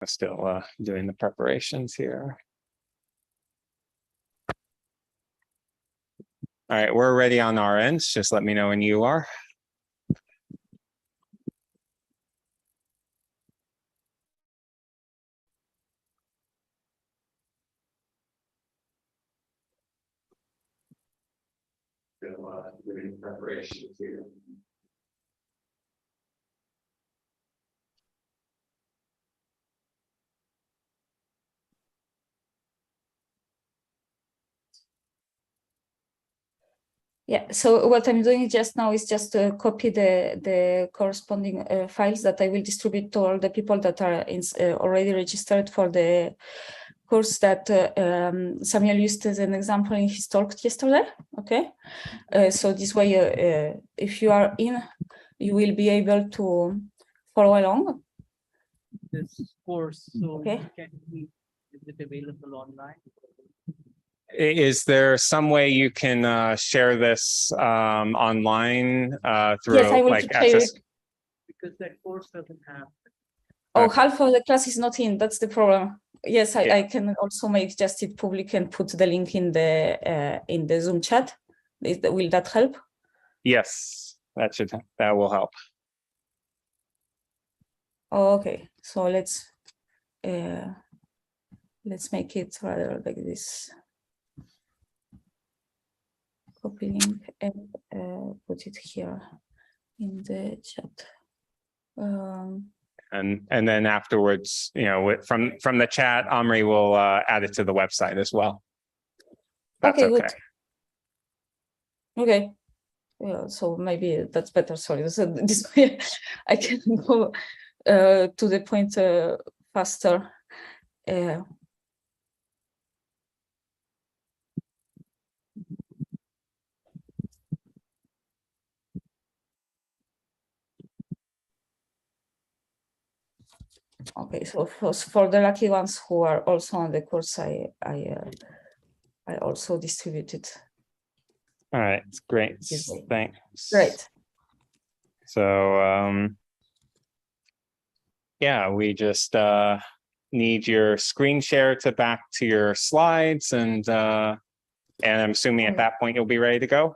Still doing the preparations here. All right, we're ready on our ends. Just let me know when you are. Still doing preparations here. Yeah, so what I'm doing just now is just to copy the corresponding files that I will distribute to all the people that are already registered for the course that Samuel used as an example in his talk yesterday. Okay, so this way, if you are in, you will be able to follow along. This course, so okay. Is it available online? Is there some way you can share this online through yes, I will like share it. Because that course doesn't have. Oh, okay. half of the class is not in. That's the problem. Yes, Yeah. I can also make just it public and put the link in the Zoom chat. Will that help? Yes, that will help. Oh, okay, so let's make it rather like this. Copy link and put it here in the chat. And then afterwards, you know, from the chat, Omri will add it to the website as well. That's okay. Good. Okay. Yeah, so maybe that's better. Sorry, so this way I can go to the point faster. Okay, so for the lucky ones who are also on the course, I also distributed. All right, great. Thanks. Great. So yeah, we just need your screen share to back to your slides, and I'm assuming at that point you'll be ready to go.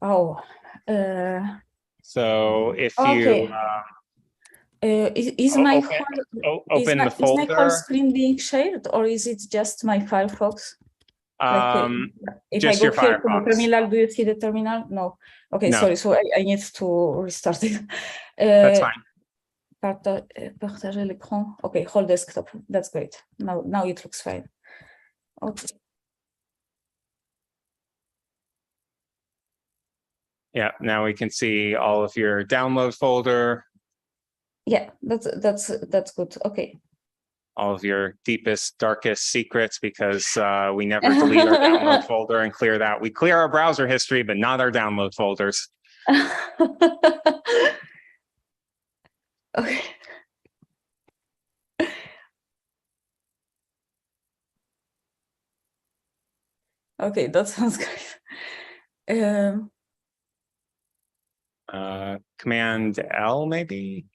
Oh. So if okay. Is my whole screen being shared, or is it just my Firefox? If I go here to the terminal, do you see the terminal? No. Okay, no. Sorry. So I need to restart it. That's fine. Partager l'écran. Okay, whole desktop. That's great. Now it looks fine. Okay. Yeah, now we can see all of your download folder. Yeah, that's good. Okay. All of your deepest, darkest secrets, because we never delete our download folder and clear that. We clear our browser history, but not our download folders. Okay. Okay, that sounds great. Command L, maybe?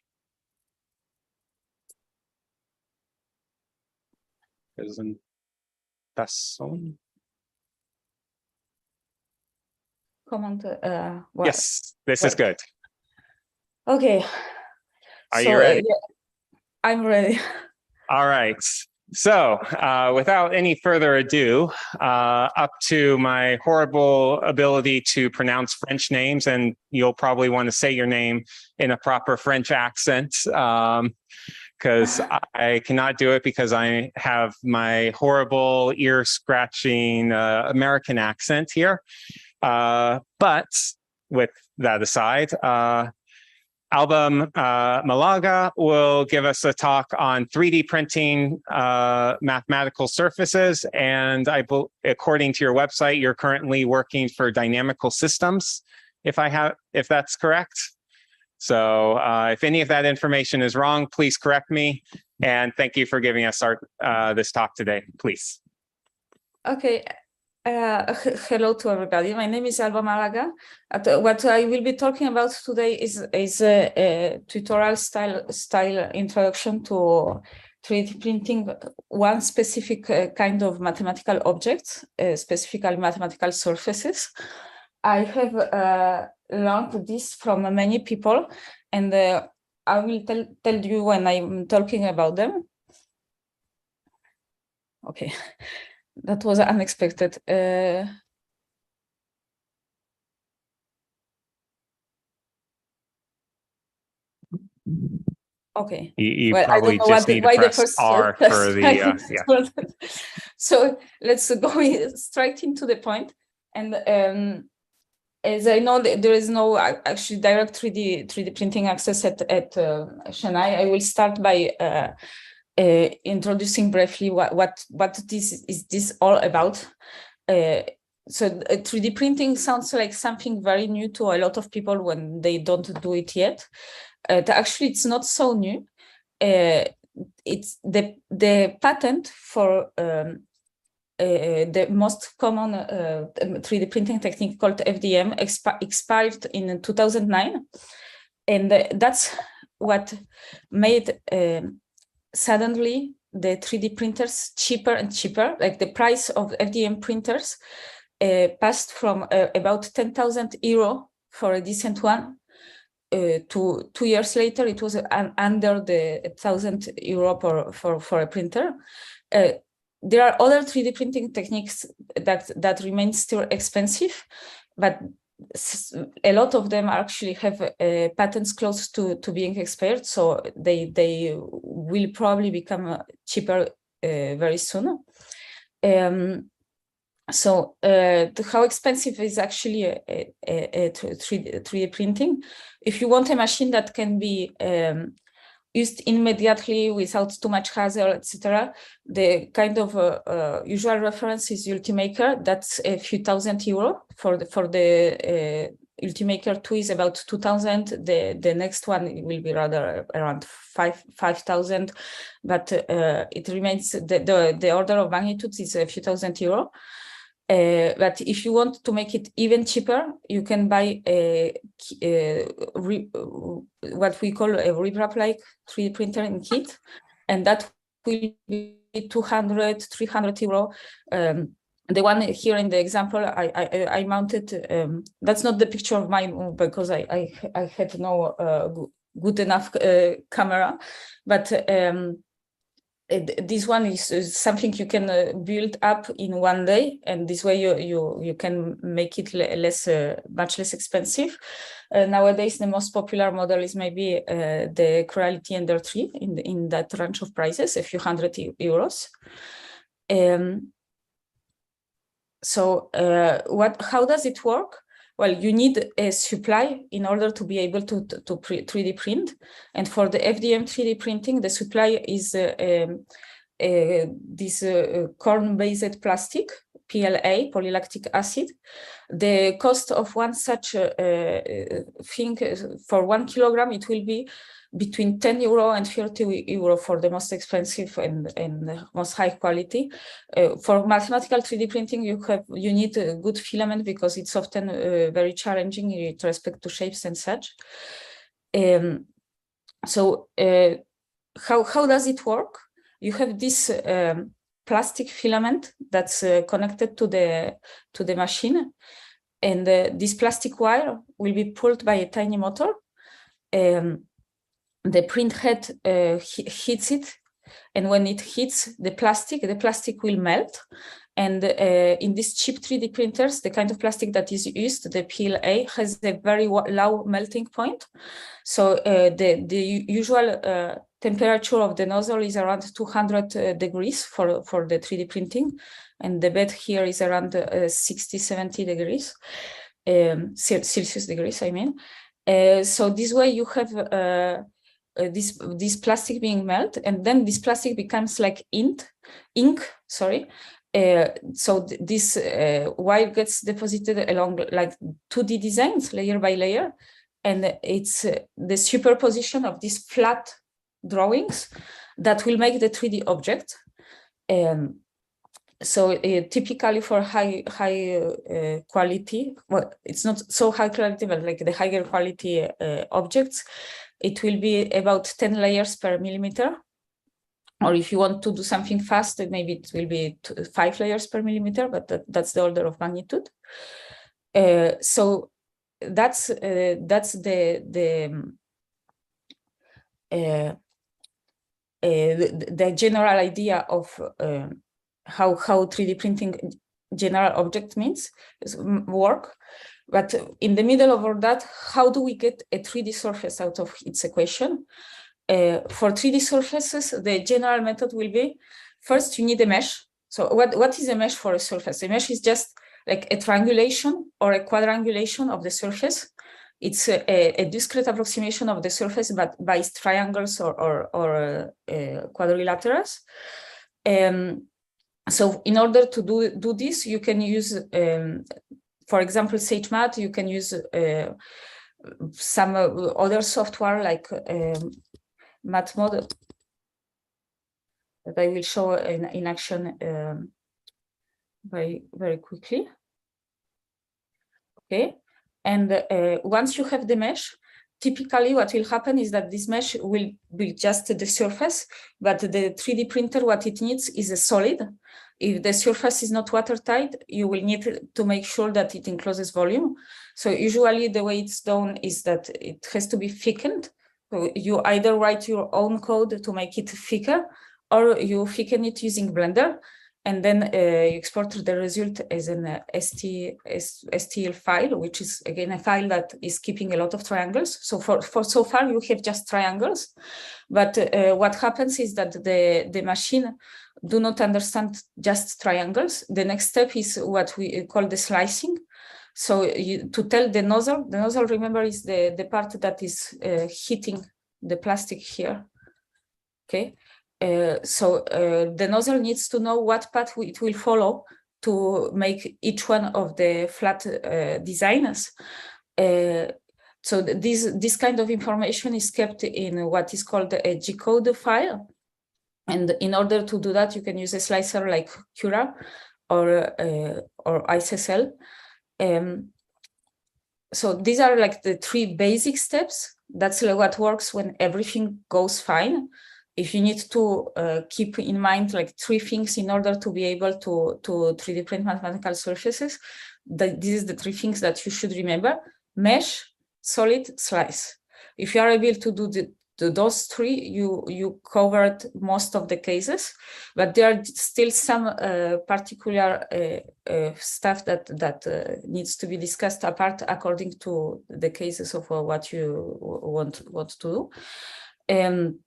Isn't Passon? Command. Well, yes, this is good. Okay. Are you ready? Yeah, I'm ready. All right. So without any further ado, up to my horrible ability to pronounce French names, and you'll probably want to say your name in a proper French accent, because I cannot do it because I have my horrible ear-scratching American accent here. But with that aside. Alba Malaga will give us a talk on 3D printing mathematical surfaces. And according to your website, you're currently working for dynamical systems, if that's correct. So if any of that information is wrong, please correct me. And thank you for giving us this talk today, please. Okay. Hello to everybody. My name is Alba Malaga. What I will be talking about today is a tutorial style introduction to 3D printing one specific kind of mathematical objects, specifically mathematical surfaces. I have learned this from many people, and I will tell you when I'm talking about them. Okay. That was unexpected. Okay. You well, probably just need to press R for the, yeah. So let's go straight into the point. And as I know, there is no actually direct 3D printing access at Chennai. I will start by introducing briefly what this is all about. So 3D printing sounds like something very new to a lot of people when they don't do it yet. Actually, it's not so new. It's the patent for the most common 3D printing technique called FDM expired in 2009, and that's what made suddenly the 3D printers cheaper and cheaper. Like the price of FDM printers passed from about 10,000 euro for a decent one to 2 years later, it was under the 1,000 euro for a printer. There are other 3D printing techniques that remain still expensive, but a lot of them actually have patents close to being expired, so they will probably become cheaper very soon. So how expensive is actually a 3D printing? If you want a machine that can be used immediately without too much hassle, etc., the kind of usual reference is Ultimaker. That's a few thousand euro. For the Ultimaker 2 is about 2,000. The next one will be rather around 5,000, but it remains the order of magnitude is a few thousand euro. But if you want to make it even cheaper, you can buy what we call a RepRap-like 3D printer in kit, and that will be 200, 300 euro. The one here in the example I mounted, that's not the picture of mine because I had no good enough camera, but this one is something you can build up in one day, and this way you can make it much less expensive. Nowadays, the most popular model is maybe the Creality Ender 3 in that range of prices, a few hundred euros. So how does it work? Well, you need a supply in order to be able to 3D print. And for the FDM 3D printing, the supply is this corn-based plastic, PLA, polylactic acid. The cost of one such thing for 1 kilogram, it will be between 10 euro and 30 euro for the most expensive and most high quality. For mathematical 3D printing, you need a good filament because it's often very challenging with respect to shapes and such. So how does it work? You have this plastic filament that's connected to the machine, and this plastic wire will be pulled by a tiny motor. The print head hits it, and when it hits the plastic will melt. And in these cheap 3D printers, the kind of plastic that is used, the PLA, has a very low melting point. So the usual temperature of the nozzle is around 200 degrees for the 3D printing, and the bed here is around 60, 70 degrees. Celsius degrees, I mean. So this way you have this plastic being melted, and then this plastic becomes like ink. Sorry. So this wire gets deposited along like 2D designs, layer by layer, and it's the superposition of these flat drawings that will make the 3D object. So typically for high quality, well, it's not so high quality, but like the higher quality objects, it will be about 10 layers per millimeter. Or if you want to do something fast, maybe it will be 5 layers per millimeter, but that's the order of magnitude. So that's the general idea of how 3D printing general object means work. But in the middle of all that, how do we get a 3D surface out of its equation? For 3D surfaces, the general method will be, first you need a mesh. So what is a mesh for a surface? A mesh is just like a triangulation or a quadrangulation of the surface. It's a discrete approximation of the surface, but by triangles or quadrilaterals. So in order to do this, you can use, for example, SageMath. You can use some other software like MathMod that I will show in action very quickly. Okay, and once you have the mesh, typically what will happen is that this mesh will be just the surface, but the 3D printer, what it needs is a solid. If the surface is not watertight, you will need to make sure that it encloses volume. So usually the way it's done is that it has to be thickened. So you either write your own code to make it thicker, or you thicken it using Blender, and then you export the result as an STL file, which is again a file that is keeping a lot of triangles. So for so far you have just triangles, but what happens is that the machine do not understand just triangles. The next step is what we call the slicing. So to tell the nozzle, remember, is the part that is hitting the plastic here. Okay. So the nozzle needs to know what path it will follow to make each one of the flat designs. So this kind of information is kept in what is called a G-code file. And in order to do that, you can use a slicer like Cura or ISSL. So these are like the 3 basic steps. That's what works when everything goes fine. If you need to keep in mind like 3 things in order to be able to 3D print mathematical surfaces, this is the 3 things that you should remember: mesh, solid, slice. If you are able to do those 3, you covered most of the cases, but there are still some particular stuff that needs to be discussed apart according to the cases of what you want to do.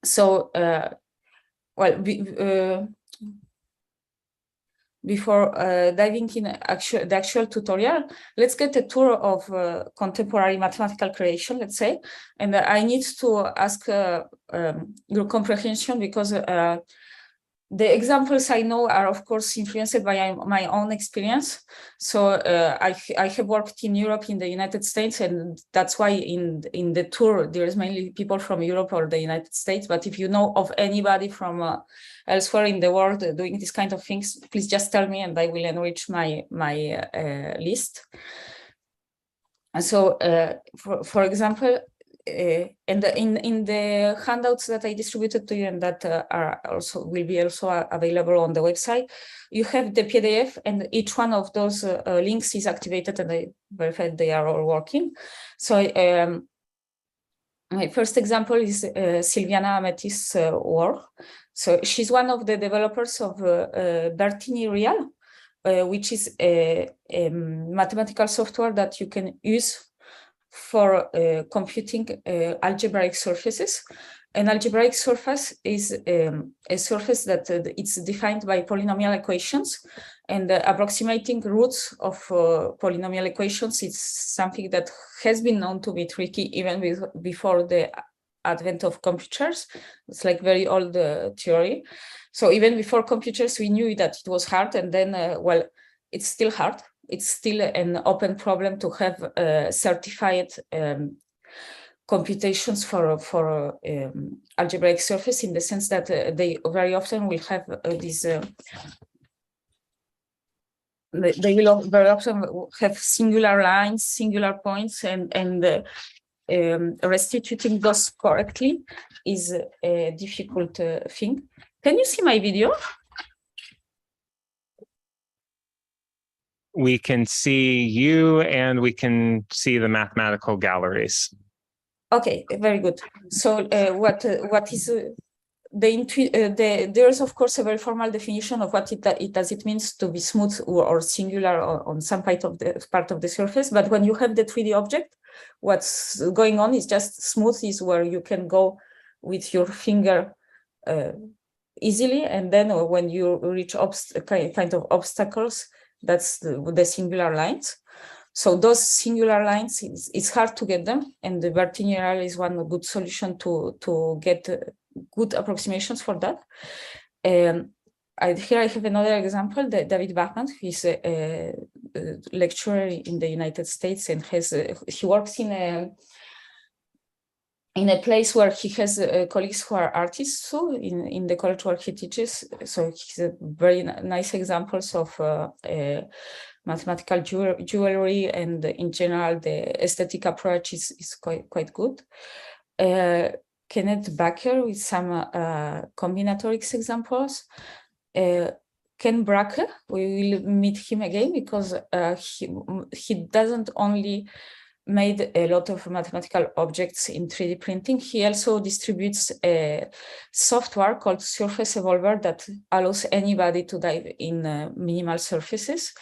So, well, before diving in the actual tutorial, let's get a tour of contemporary mathematical creation, let's say. And I need to ask your comprehension, because the examples I know are, of course, influenced by my own experience. So I have worked in Europe, in the United States, and that's why in the tour there is mainly people from Europe or the United States. But if you know of anybody from elsewhere in the world doing these kind of things, please just tell me, and I will enrich my list. And so, for example, and in the handouts that I distributed to you, and that will be available on the website, you have the PDF, and each one of those links is activated, and I verified they are all working. So my first example is Silviana Ametist's work. So she's one of the developers of Bertini Real, which is a mathematical software that you can use for computing algebraic surfaces. An algebraic surface is a surface that it's defined by polynomial equations, and approximating roots of polynomial equations is something that has been known to be tricky even before the advent of computers. It's like very old theory. So even before computers, we knew that it was hard, and then, well, it's still hard. It's still an open problem to have certified computations for algebraic surface, in the sense that they very often will have these they will very often have singular lines, singular points, and restituting those correctly is a difficult thing. Can you see my video? We can see you, and we can see the mathematical galleries. Okay, very good. So what is there's of course a very formal definition of what it means to be smooth or singular on some part of the surface. But when you have the 3D object, what's going on is just smooth is where you can go with your finger easily, and then when you reach kind of obstacles, that's the singular lines. So those singular lines, it's hard to get them, and the vertiginal is one good solution to get good approximations for that. Here I have another example, David Bachman, who is a lecturer in the United States, and he works in a place where he has colleagues who are artists, so in the college where he teaches. So he's a very nice examples of mathematical jewelry, and in general the aesthetic approach is quite good. Kenneth Baker with some combinatorics examples. Ken Bracke, we will meet him again because he doesn't only made a lot of mathematical objects in 3D printing. He also distributes a software called Surface Evolver that allows anybody to dive in minimal surfaces.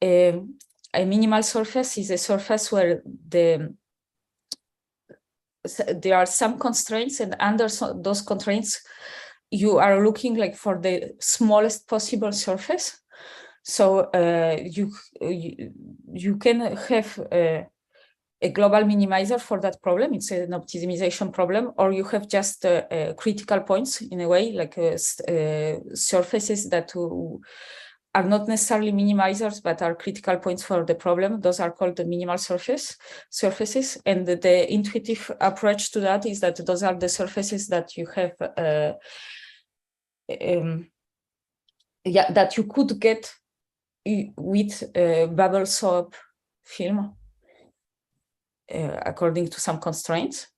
A minimal surface is a surface where there are some constraints, and under those constraints, you are looking like for the smallest possible surface. So you can have a global minimizer for that problem. It's an optimization problem, or you have just critical points in a way, like surfaces that are not necessarily minimizers, but are critical points for the problem. Those are called the minimal surfaces. And the intuitive approach to that is that those are the surfaces that you have, that you could get with bubble soap film, according to some constraints.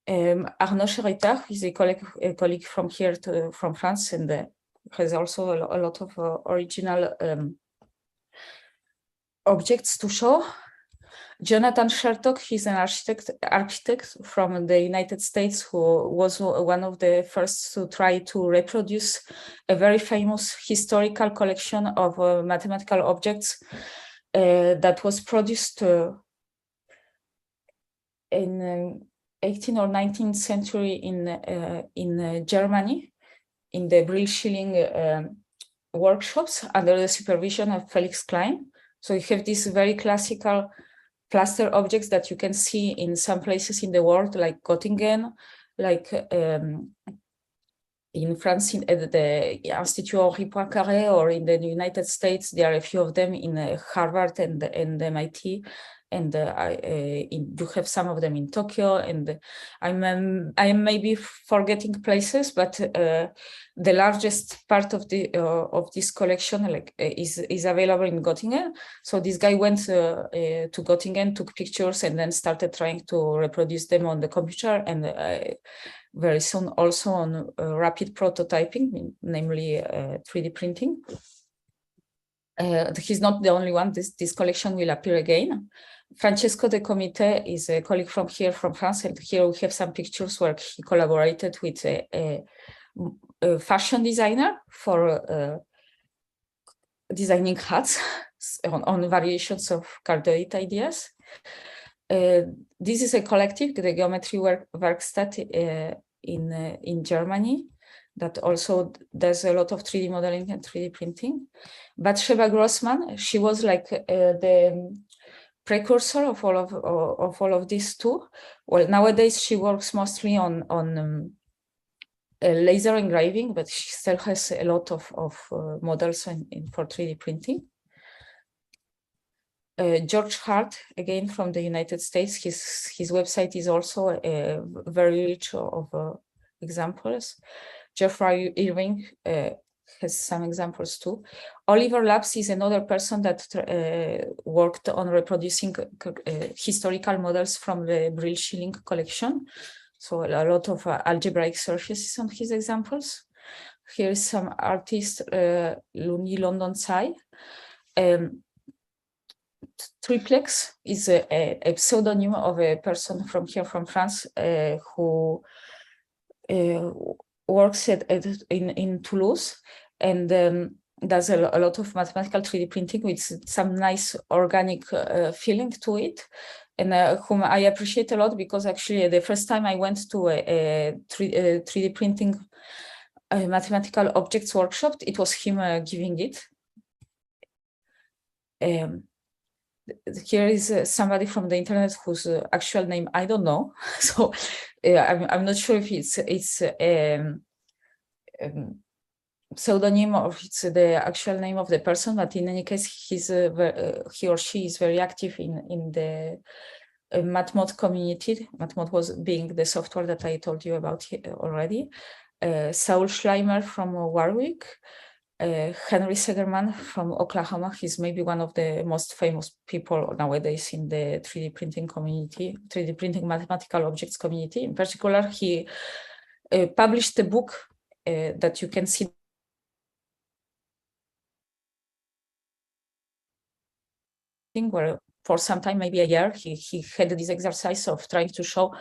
Arnaud Schereter is a colleague from here, from France, and has also a lot of original objects to show. Jonathan Shertock, he's an architect from the United States, who was one of the first to try to reproduce a very famous historical collection of mathematical objects that was produced in 18th or 19th century in Germany, in the Brill Schilling workshops under the supervision of Felix Klein. So you have these very classical plaster objects that you can see in some places in the world, like Göttingen, like in France, at the Institut Henri Poincaré, or in the United States, there are a few of them in Harvard and MIT. And you have some of them in Tokyo, and I am maybe forgetting places, but the largest part of this collection is available in Göttingen. So this guy went to Göttingen, took pictures, and then started trying to reproduce them on the computer, and very soon also on rapid prototyping, namely 3D printing. He's not the only one. This collection will appear again. Francesco De Comite is a colleague from here, from France, and here we have some pictures where he collaborated with a fashion designer for designing hats on variations of cardioid ideas. This is a collective, the Geometry Werkstatt in Germany, that also does a lot of 3D modeling and 3D printing. But Sheba Grossman, she was like the precursor of all of these too. Well, nowadays she works mostly on laser engraving, but she still has a lot of models for 3D printing. George Hart, again from the United States, his website is also very rich of examples. Jeffrey Irving has some examples too. Oliver Laps is another person that worked on reproducing historical models from the Brill Schilling collection. So a lot of algebraic surfaces on his examples. Here is some artist, Luni London Tsai. Triplex is a pseudonym of a person from here, from France, who works in Toulouse and does a lot of mathematical 3D printing with some nice organic feeling to it, and whom I appreciate a lot, because actually the first time I went to a 3D printing mathematical objects workshop, it was him giving it. Here is somebody from the internet whose actual name I don't know, so I'm not sure if it's pseudonym or if it's the actual name of the person, but in any case, he or she is very active in the MathMod community. MathMod was being the software that I told you about already. Saul Schleimer from Warwick. Henry Segerman from Oklahoma. He's maybe one of the most famous people nowadays in the 3D printing community, 3D printing mathematical objects community. In particular, he published a book that you can see where for some time, maybe a year, he had this exercise of trying to show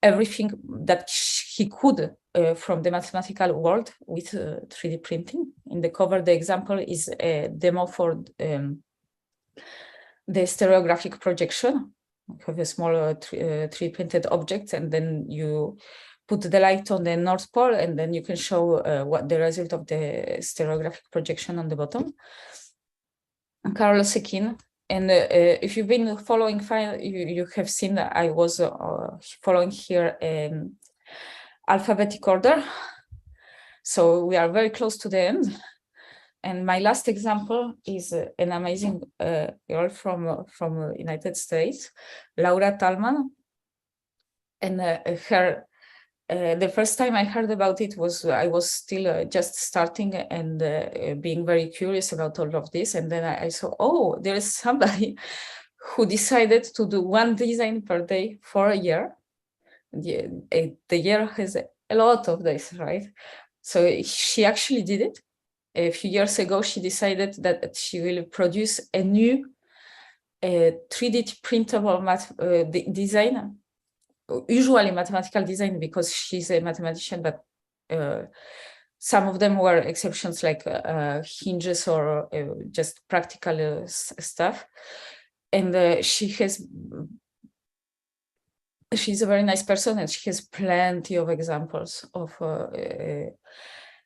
everything that he could from the mathematical world with 3D printing. In the cover, the example is a demo for the stereographic projection. You have a small 3D printed object, and then you put the light on the North Pole, and then you can show what the result of the stereographic projection on the bottom. And Carol Sekin. And if you've been following, you have seen that I was following here alphabetic order. So we are very close to the end. And my last example is an amazing girl from United States, Laura Tallman. And her, the first time I heard about it was I was still just starting and being very curious about all of this. And then I saw, oh, there is somebody who decided to do one design per day for a year. The year has a lot of days, right? So she actually did it. A few years ago, she decided that she will produce a new 3D printable design, usually mathematical design, because she's a mathematician, but some of them were exceptions, like hinges or just practical stuff. And she's a very nice person, and she has plenty of examples of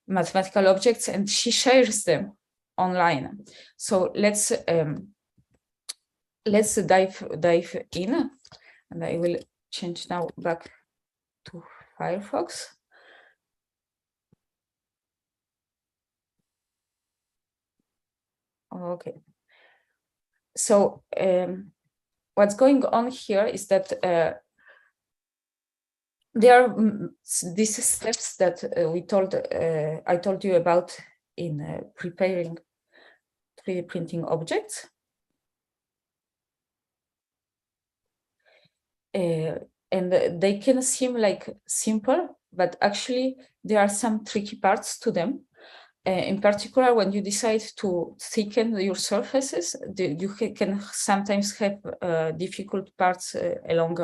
mathematical objects, and she shares them online. So let's dive in, and I will change now back to Firefox. Okay. So what's going on here is that there are these steps that I told you about in preparing 3D printing objects. And they can seem like simple, but actually there are some tricky parts to them. In particular, when you decide to thicken your surfaces, you can sometimes have difficult parts along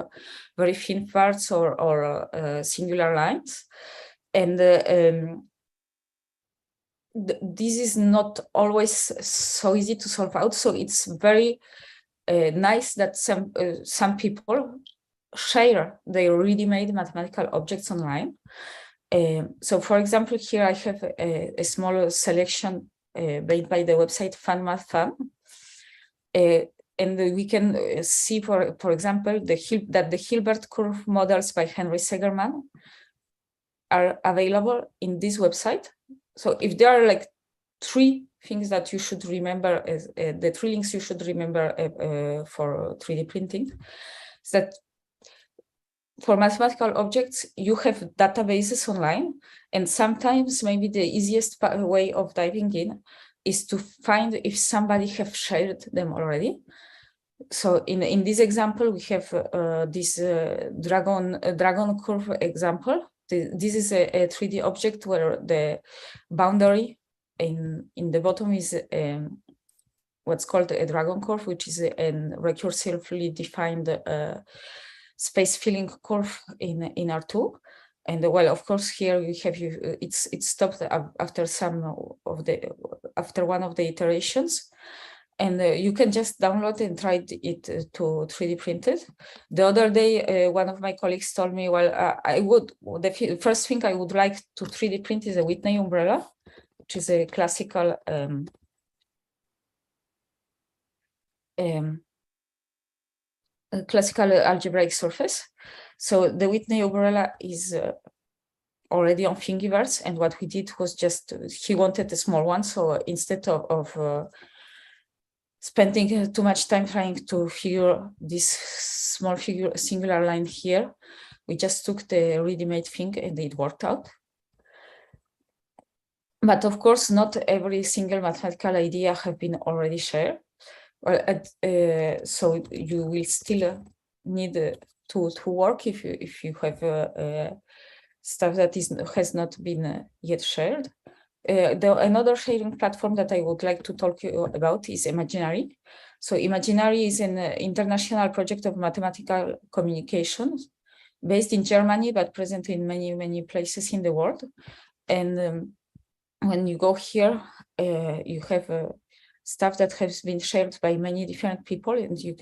very thin parts or singular lines. And this is not always so easy to solve out. So it's very nice that some people share their ready-made mathematical objects online. So for example, here I have a small selection made by the website FunMathFun. And we can see, for example, that the Hilbert curve models by Henry Segerman are available in this website. So if there are like 3 things that you should remember, as the 3 links you should remember for 3D printing, is that for mathematical objects, you have databases online, and sometimes maybe the easiest way of diving in is to find if somebody have shared them already. So in this example, we have this dragon curve example. This is a 3D object where the boundary in the bottom is what's called a dragon curve, which is a recursively defined space filling curve in R2. And well, of course, here we have it's stopped after one of the iterations. And you can just download and try it to 3D print it. The other day, one of my colleagues told me, well, the first thing I would like to 3D print is a Whitney umbrella, which is a classical algebraic surface. So the Whitney umbrella is already on Thingiverse, and what we did was just, he wanted a small one, so instead of spending too much time trying to figure this small singular line here, we just took the ready-made thing and it worked out. But of course, not every single mathematical idea have been already shared. Well, so you will still need to work if you have stuff that has not been yet shared. Another sharing platform that I would like to talk about is Imaginary. So Imaginary is an international project of mathematical communication based in Germany, but present in many places in the world. And when you go here, you have stuff that has been shared by many different people. And you,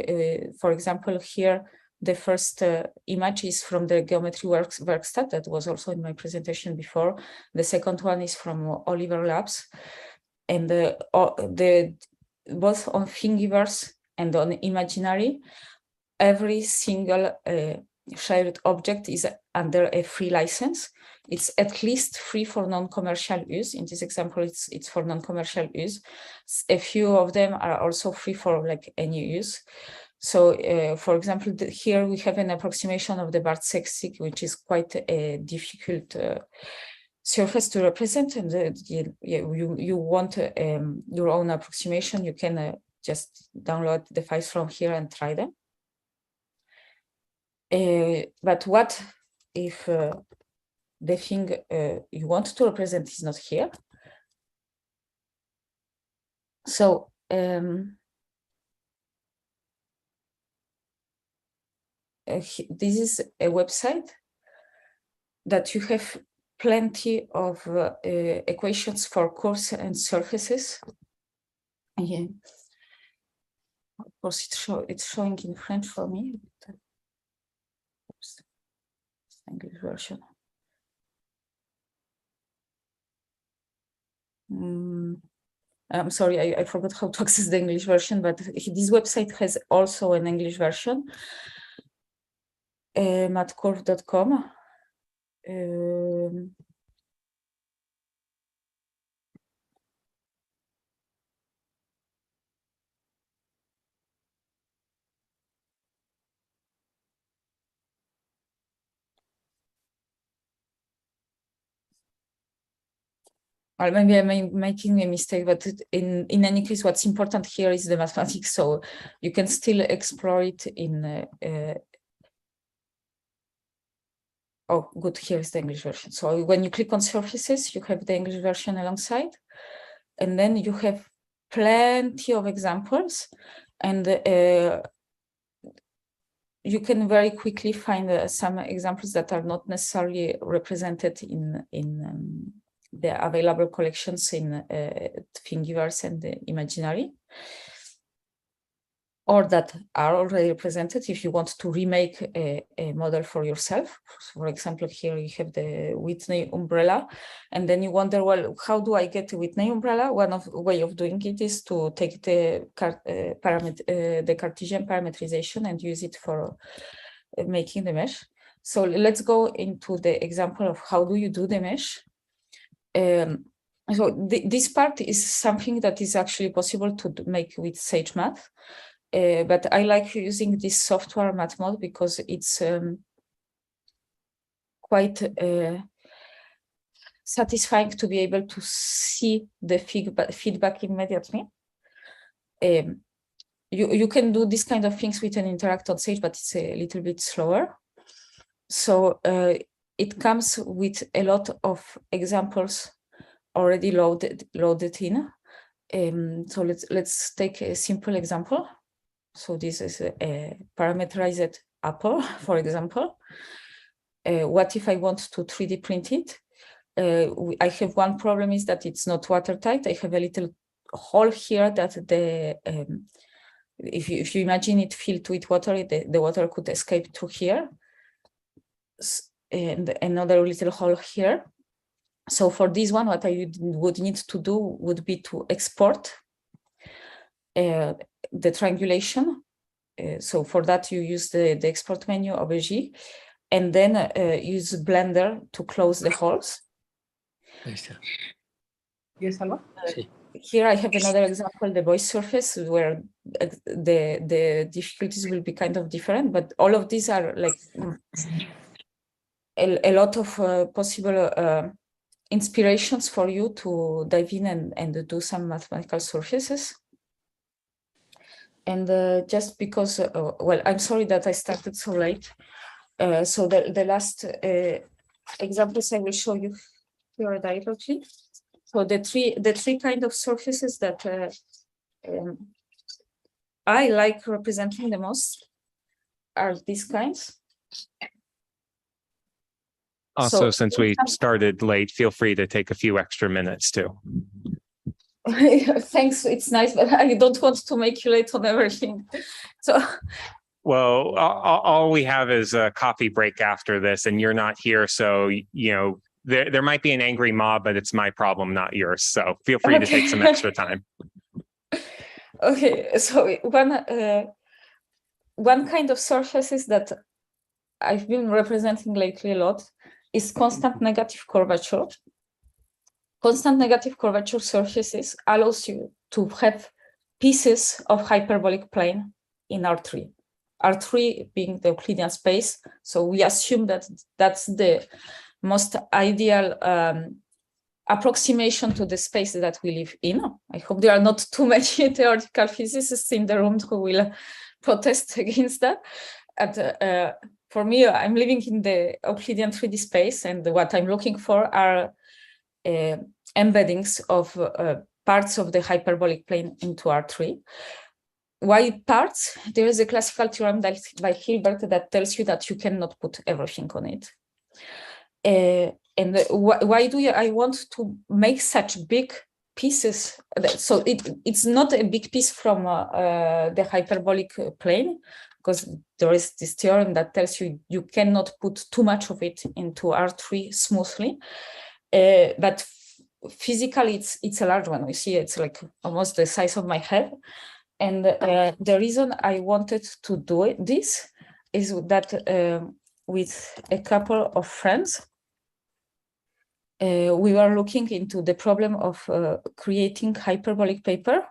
for example, here, the first image is from the Geometry Werkstatt that was also in my presentation before. The second one is from Oliver Labs. And both on Thingiverse and on Imaginary, every single shared object is under a free license. It's at least free for non-commercial use. In this example, it's for non-commercial use. A few of them are also free for like any use. So, for example, here we have an approximation of the Bartz-Sekig, which is quite a difficult surface to represent. And you want your own approximation, you can just download the files from here and try them. But what if the thing you want to represent is not here? So this is a website that you have plenty of equations for curves and surfaces. Yeah. Of course, it's showing in French for me. Oops. English version. I'm sorry, I forgot how to access the English version, but this website has also an English version. Mathcurve.com. Or maybe I'm making a mistake, but in any case, what's important here is the mathematics. So you can still explore it in. Oh, good. Here's the English version. So when you click on surfaces, you have the English version alongside, and then you have plenty of examples, and you can very quickly find some examples that are not necessarily represented in the available collections in Thingiverse and the Imaginary. or that are already represented if you want to remake a model for yourself. For example, here you have the Whitney umbrella, and then you wonder, well, how do I get a Whitney umbrella? One way of doing it is to take the Cartesian parametrization and use it for making the mesh. So let's go into the example of how do you do the mesh. So this part is something that is actually possible to make with SageMath. But I like using this software MathMod because it's quite satisfying to be able to see the feedback immediately. You can do this kind of things with an Interact on Sage, but it's a little bit slower. So it comes with a lot of examples already loaded in. So let's take a simple example. So this is a parameterized apple, for example. What if I want to 3D print it? I have one problem is that it's not watertight. I have a little hole here that if you imagine it filled with water, the water could escape through here. And another little hole here. So for this one, what I would need to do would be to export the triangulation. So for that, you use the export menu of G, and then use Blender to close the holes. Yes, hello? Here I have another example, the voice surface, where the difficulties will be kind of different, but all of these are like a lot of possible inspirations for you to dive in and do some mathematical surfaces. And just because, well, I'm sorry that I started so late. So the last examples I will show you here directly. So the three kind of surfaces that I like representing the most are these kinds. Also, since we started late, feel free to take a few extra minutes too. Thanks, it's nice, but I don't want to make you late on everything. So, well, all we have is a coffee break after this, and you're not here, so you know there might be an angry mob, but it's my problem, not yours. So feel free to take some extra time. Okay, so one kind of surfaces that I've been representing lately a lot is constant negative curvature. Constant negative curvature surfaces allows you to have pieces of hyperbolic plane in R3. R3 being the Euclidean space. So we assume that that's the most ideal approximation to the space that we live in. I hope there are not too many theoretical physicists in the room who will protest against that. And for me, I'm living in the Euclidean 3D space, and what I'm looking for are embeddings of parts of the hyperbolic plane into R3. Why parts? There is a classical theorem by Hilbert that tells you that you cannot put everything on it. And why do I want to make such big pieces? So it's not a big piece from the hyperbolic plane, because there is this theorem that tells you you cannot put too much of it into R3 smoothly. But physically, it's a large one. We see it's like almost the size of my head. And the reason I wanted to do this is that with a couple of friends, we were looking into the problem of creating hyperbolic paper.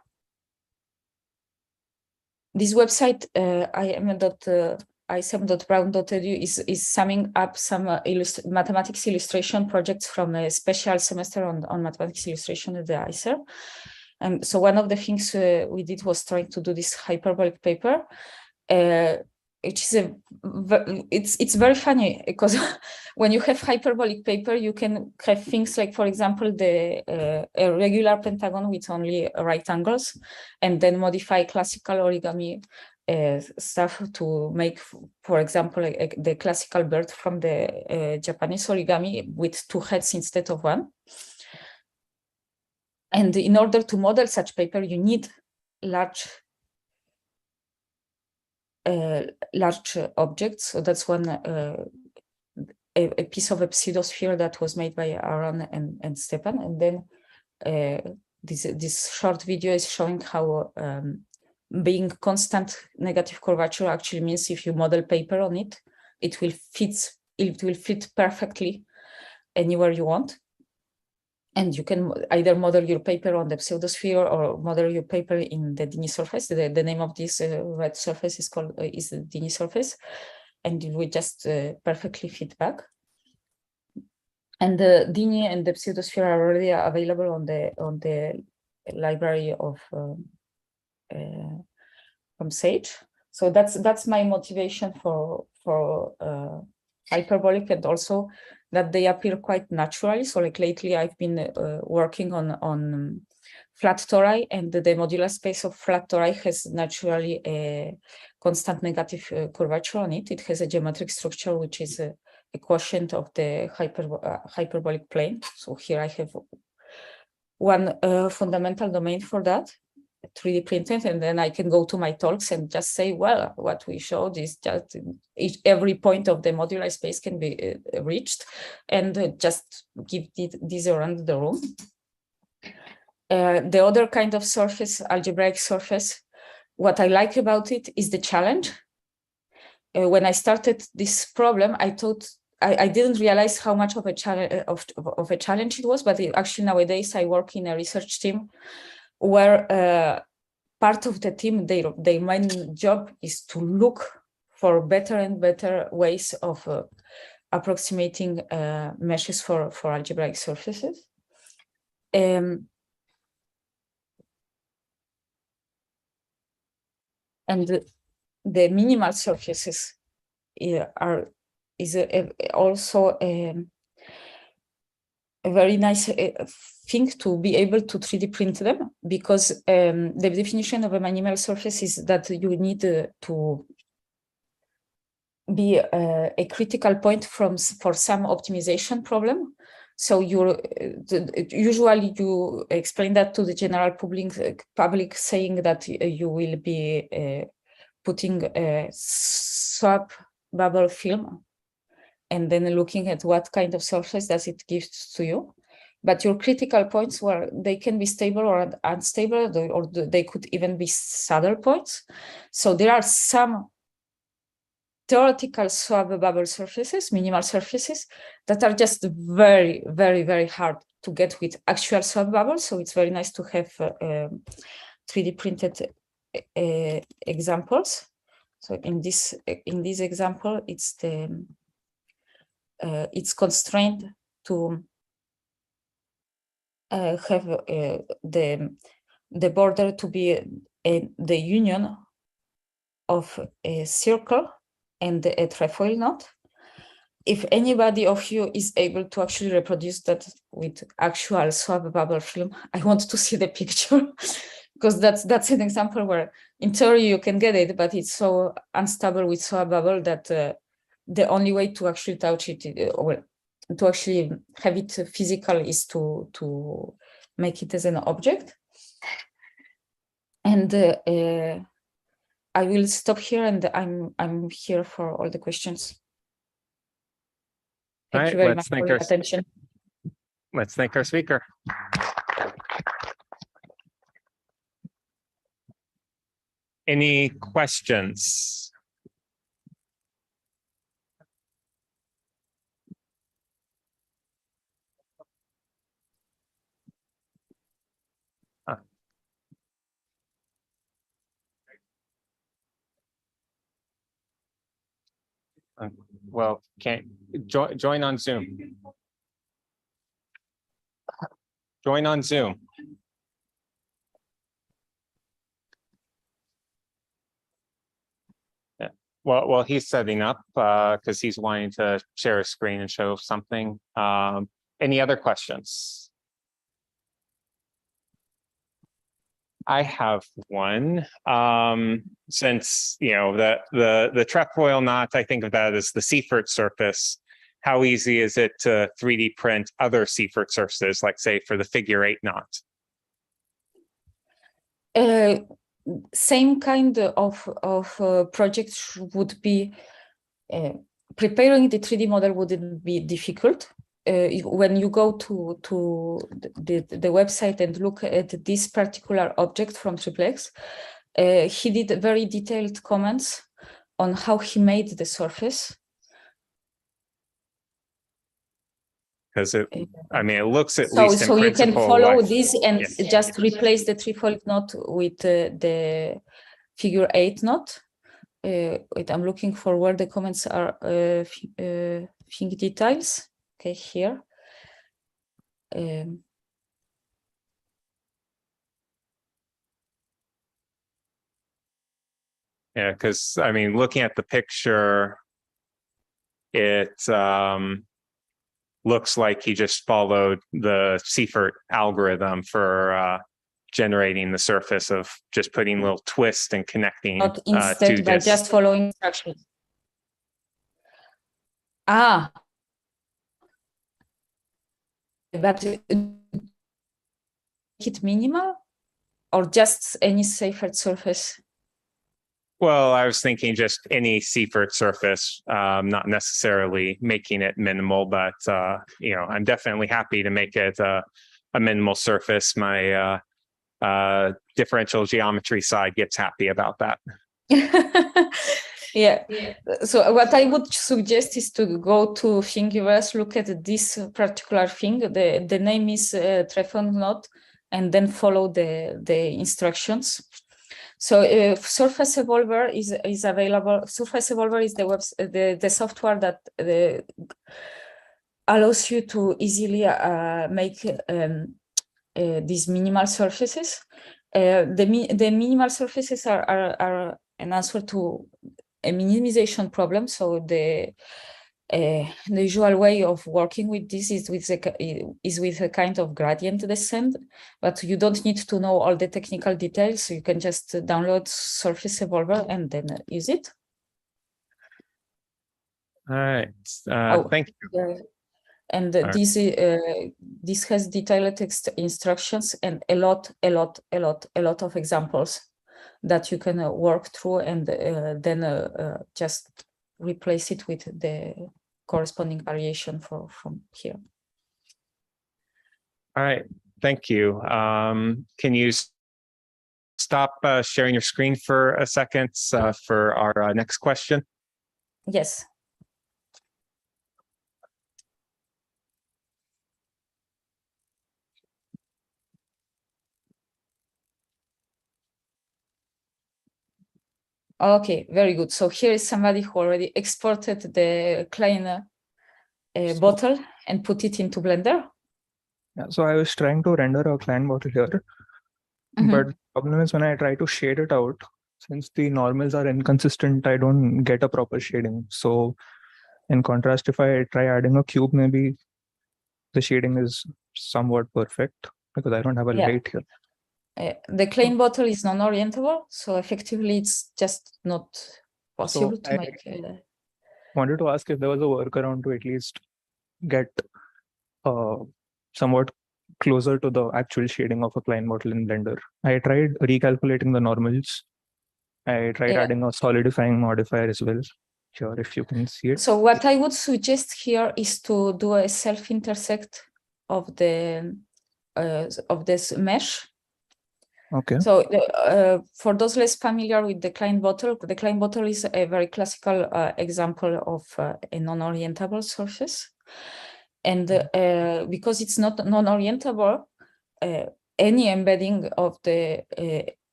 This website, ism.brown.edu is summing up some mathematics illustration projects from a special semester on mathematics illustration at the ISER. And so one of the things we did was trying to do this hyperbolic paper, which is it's very funny because when you have hyperbolic paper, you can have things like, for example, a regular pentagon with only right angles, and then modify classical origami stuff to make, for example, the classical bird from the Japanese origami with two heads instead of one. And in order to model such paper, you need large large objects. So that's one a piece of a pseudosphere that was made by Aaron and Stepan. And then this short video is showing how being constant negative curvature actually means if you model paper on it, it will fit perfectly anywhere you want. And you can either model your paper on the pseudosphere or model your paper in the Dini surface. The name of this red surface is called is the Dini surface, and it will just perfectly fit back. And the Dini and the pseudosphere are already available on the library of from Sage. So that's my motivation for hyperbolic, and also that they appear quite naturally. So like lately I've been working on flat tori, and the modular space of flat tori has naturally a constant negative curvature on it. It has a geometric structure which is a quotient of the hyperbolic plane. So here I have one fundamental domain for that, 3D printed, and then I can go to my talks and just say, well, what we showed is just every point of the modular space can be reached, and just give this around the room. The other kind of surface, algebraic surface, what I like about it is the challenge. When I started this problem, I thought I didn't realize how much of a challenge it was, but actually nowadays I work in a research team where part of the team, their main job is to look for better and better ways of approximating meshes for algebraic surfaces. And the minimal surfaces is also a very nice thing to be able to 3D print them, because the definition of a minimal surface is that you need to be a critical point for some optimization problem. So usually you explain that to the general public saying that you will be putting a swap bubble film and then looking at what kind of surface does it give to you. But your critical points, where they can be stable or unstable, or they could even be saddle points. So there are some theoretical swap bubble surfaces, minimal surfaces, that are just very, very, very hard to get with actual swap bubbles. So it's very nice to have 3D printed examples. So in this example, it's constrained to have the border to be the union of a circle and a trefoil knot. If anybody of you is able to actually reproduce that with actual swap bubble film, I want to see the picture, because that's an example where in theory you can get it, but it's so unstable with swap bubble that the only way to actually touch it, or to actually have it physical, is to make it as an object. And I will stop here, and I'm here for all the questions. Thank you very much for your attention. Let's thank our speaker. Any questions? Well, can't join on Zoom. Join on Zoom. Yeah. Well, he's setting up because he's wanting to share a screen and show something. Any other questions? I have one. Since the trefoil knot, I think of that as the Seifert surface. How easy is it to 3D print other Seifert surfaces, like say for the figure 8 knot? same kind of project would be preparing the 3D model wouldn't be difficult. When you go to the website and look at this particular object from Triplex, he did very detailed comments on how he made the surface. Because I mean, it looks at so, least in so you can principle follow like, this and yes. just replace the trifold knot with the figure 8 knot. Wait, I'm looking for where the comments are. Think details. Okay, here. Yeah, because I mean, looking at the picture, it looks like he just followed the Seifert algorithm for generating the surface of just putting little twists and connecting Not two instead, but discs. just following instructions. Ah, but make it minimal or just any Seifert surface? Well, I was thinking just any Seifert surface, not necessarily making it minimal, but you know, I'm definitely happy to make it a minimal surface. My differential geometry side gets happy about that. Yeah. So what I would suggest is to go to Thingiverse, look at this particular thing. The name is trifold knot, and then follow the instructions. So Surface Evolver is available. Surface Evolver is the software that allows you to easily make these minimal surfaces. The minimal surfaces are an answer to a minimization problem. So the usual way of working with this is with a kind of gradient descent, but you don't need to know all the technical details. So you can just download Surface Evolver and then use it. All right. Thank you. And this has detailed instructions and a lot of examples that you can work through, and then just replace it with the corresponding variation from here. All right, thank you. Can you stop sharing your screen for a second for our next question? Yes. Okay, very good. So here is somebody who already exported the Klein bottle and put it into Blender. Yeah, so I was trying to render a Klein bottle here, but the problem is when I try to shade it out, since the normals are inconsistent, I don't get a proper shading. So in contrast, if I try adding a cube, maybe the shading is somewhat perfect because I don't have a light here. The Klein bottle is non-orientable, so effectively it's just not possible to make. Wanted to ask if there was a workaround to at least get somewhat closer to the actual shading of a Klein bottle in Blender. I tried recalculating the normals. I tried adding a solidifying modifier as well. Sure, if you can see it. So what I would suggest here is to do a self-intersect of this mesh. Okay. So for those less familiar with the Klein bottle is a very classical example of a non-orientable surface. And because it's not non-orientable, any embedding of the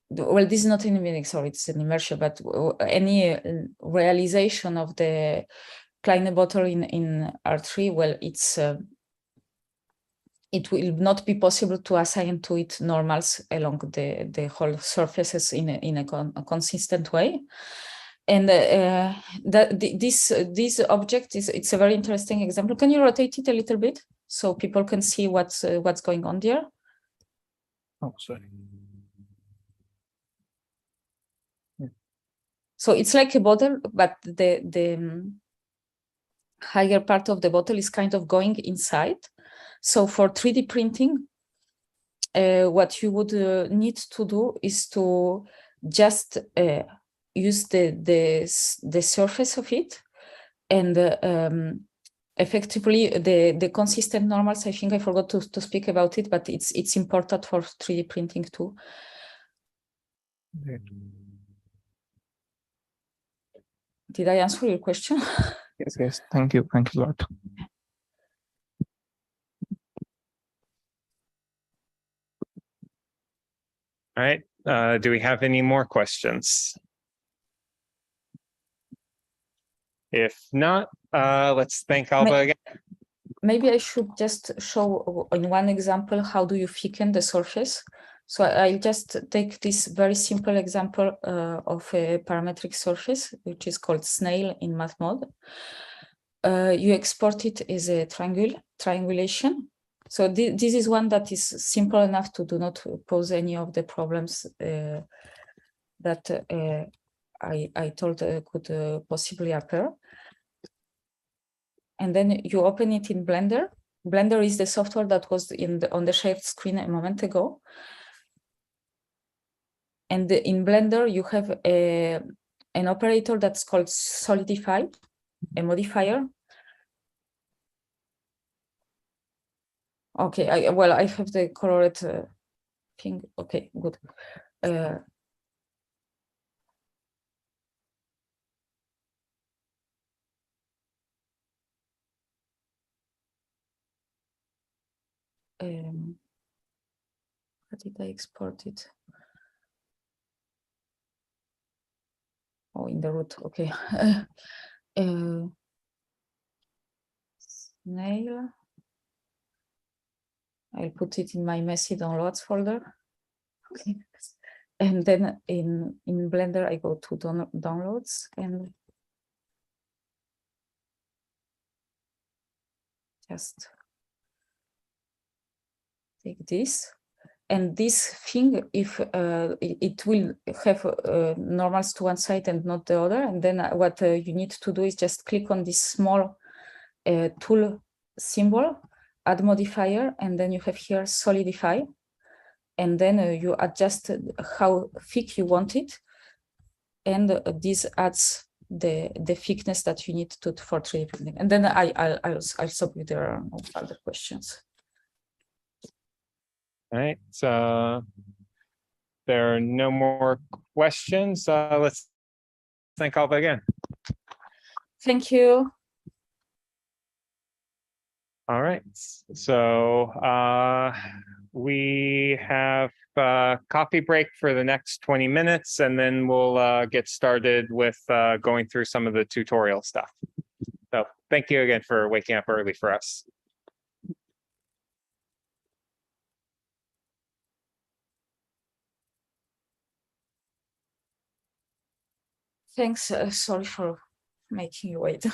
well, this is not an embedding, sorry, it's an immersion, but any realization of the Klein bottle in R3, well, it will not be possible to assign to it normals along the whole surfaces in a consistent way. And this object it's a very interesting example. Can you rotate it a little bit so people can see what's going on there? Oh, sorry. So it's like a bottle, but the higher part of the bottle is kind of going inside. So for 3D printing, what you would need to do is to just use the surface of it, and effectively the consistent normals. I think I forgot to speak about it, but it's important for 3D printing too. Great. Did I answer your question? Yes, yes. Thank you. Thank you a lot. All right. Do we have any more questions? If not, let's thank Alba again. Maybe I should just show in one example how do you thicken the surface. So I'll just take this very simple example of a parametric surface, which is called snail in math mode. You export it as a triangulation. So this is one that is simple enough to do not pose any of the problems that I told could possibly occur. And then you open it in Blender. Blender is the software that was on the shared screen a moment ago. And in Blender, you have an operator that's called solidify, a modifier. Okay, I have the colored thing. Okay, good. How did I export it? Oh, in the root. Okay. Snail. I'll put it in my messy downloads folder. Okay. And then in Blender, I go to downloads and just take this. And this thing, if it will have normals to one side and not the other. And then what you need to do is just click on this small tool symbol, add modifier, and then you have here solidify. And then you adjust how thick you want it. And this adds the thickness that you need for 3D printing. And then I'll stop you. There are no further questions. All right. So there are no more questions. Let's thank Alba again. Thank you. All right. So we have a coffee break for the next 20 minutes, and then we'll get started with going through some of the tutorial stuff. So thank you again for waking up early for us. Thanks. Sorry for making you wait.